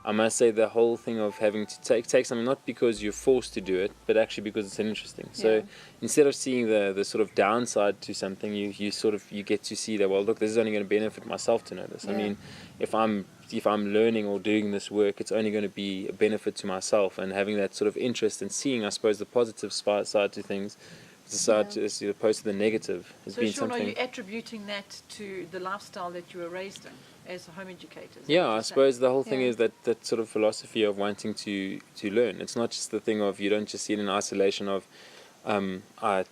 I must say the whole thing of having to take something not because you're forced to do it, but actually because it's interesting. So instead of seeing the sort of downside to something, you sort of you get to see that, well, look, this is only going to benefit myself to know this. I mean, if I'm learning or doing this work, it's only going to be a benefit to myself, and having that sort of interest in seeing, I suppose, the positive side to things, as opposed to the negative, has been Sean, something. are you attributing that to the lifestyle that you were raised in as a home educator? Yeah, I suppose the whole thing is that sort of philosophy of wanting to learn. It's not just the thing of, you don't just see it in isolation of, I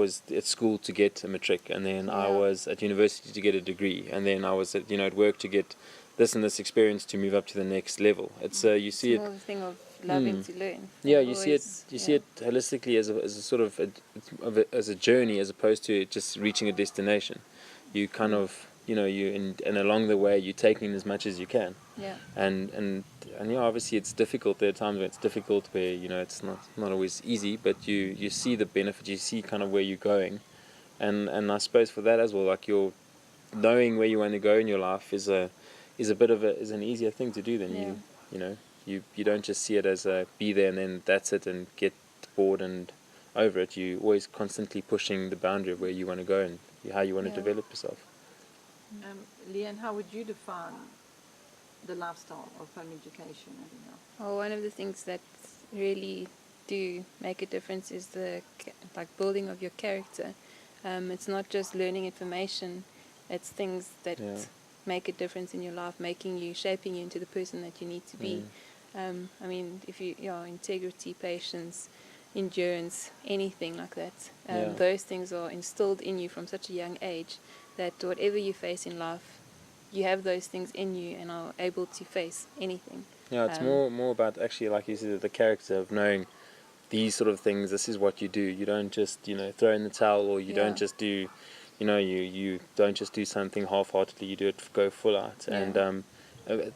was at school to get a matric, and then I was at university to get a degree, and then I was at work to get this and this experience to move up to the next level. It's you see it's more the thing of loving to learn. Yeah, you see it holistically as a sort of as a journey, as opposed to just reaching a destination. You kind of and along the way you're taking as much as you can. Yeah. And obviously it's difficult. There are times when it's difficult, where it's not always easy, but you see the benefit, you see kind of where you're going, and I suppose for that as well, like you're knowing where you want to go in your life is an easier thing to do than you don't just see it as a be there and then that's it and get bored and over it. You always constantly pushing the boundary of where you want to go and how you want to develop yourself. Leanne, how would you define the lifestyle of home education? Well, one of the things that really do make a difference is the building of your character. It's not just learning information; it's things that make a difference in your life, shaping you into the person that you need to be. I mean, if integrity, patience, endurance, anything like that, those things are instilled in you from such a young age that whatever you face in life, you have those things in you and are able to face anything. Yeah, it's more about actually, like you said, the character of knowing these sort of things. This is what you do. You don't just throw in the towel, or you don't just do you don't just do something half-heartedly. You do it, go full out, and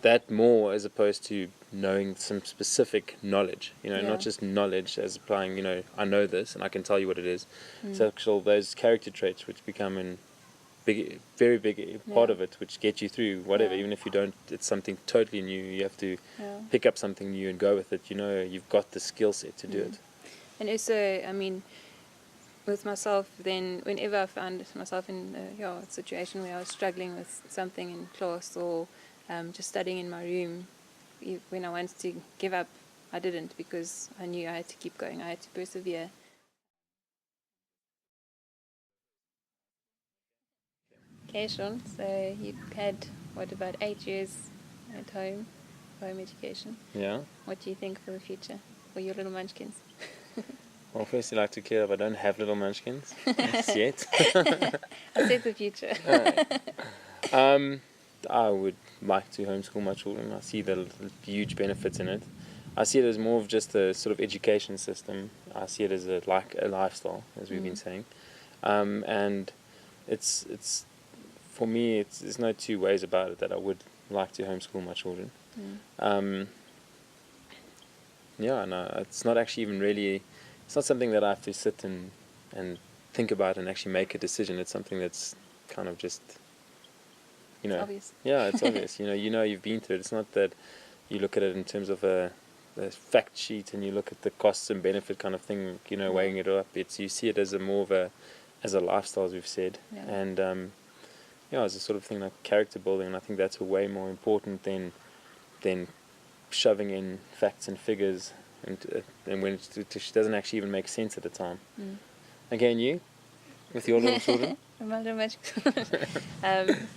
that more as opposed to knowing some specific knowledge. Not just knowledge as applying. I know this and I can tell you what it is. It's actual those character traits which become an very big part of it, which get you through whatever, even if you don't. It's something totally new. You have to pick up something new and go with it. You've got the skill set to do it. And also, I mean, with myself, then whenever I found myself in a situation where I was struggling with something in class or just studying in my room, when I wanted to give up, I didn't, because I knew I had to keep going. I had to persevere. Okay, Sean, so you had, about 8 years at home education. Yeah. What do you think for the future for your little munchkins? Well, firstly, I'd like to clear up I don't have little munchkins as yet. I said the future. I would like to homeschool my children. I see the huge benefits in it. I see it as more of just a sort of education system. I see it as a lifestyle, as we've been saying, and it's for me. There's no two ways about it that I would like to homeschool my children. It's not actually even really. It's not something that I have to sit and think about and actually make a decision. It's something that's kind of just, It's obvious. Yeah, it's obvious. You've been through it. It's not that you look at it in terms of a fact sheet and you look at the costs and benefit kind of thing, weighing it up. You see it as as a lifestyle, as we've said. And, as a sort of thing like character building. And I think that's way more important than shoving in facts and figures and when it doesn't actually even make sense at the time. Again, you, with your little children? No,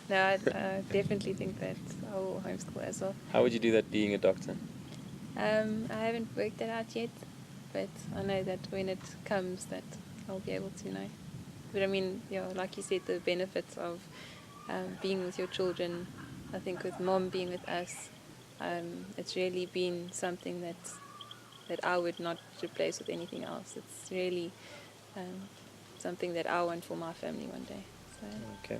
I definitely think that I will homeschool as well. How would you do that being a doctor? I haven't worked that out yet, but I know that when it comes that I'll be able to know. But I mean, like you said, the benefits of being with your children, I think with Mom being with us, it's really been something that I would not replace with anything else. It's really something that I want for my family one day. So. Okay.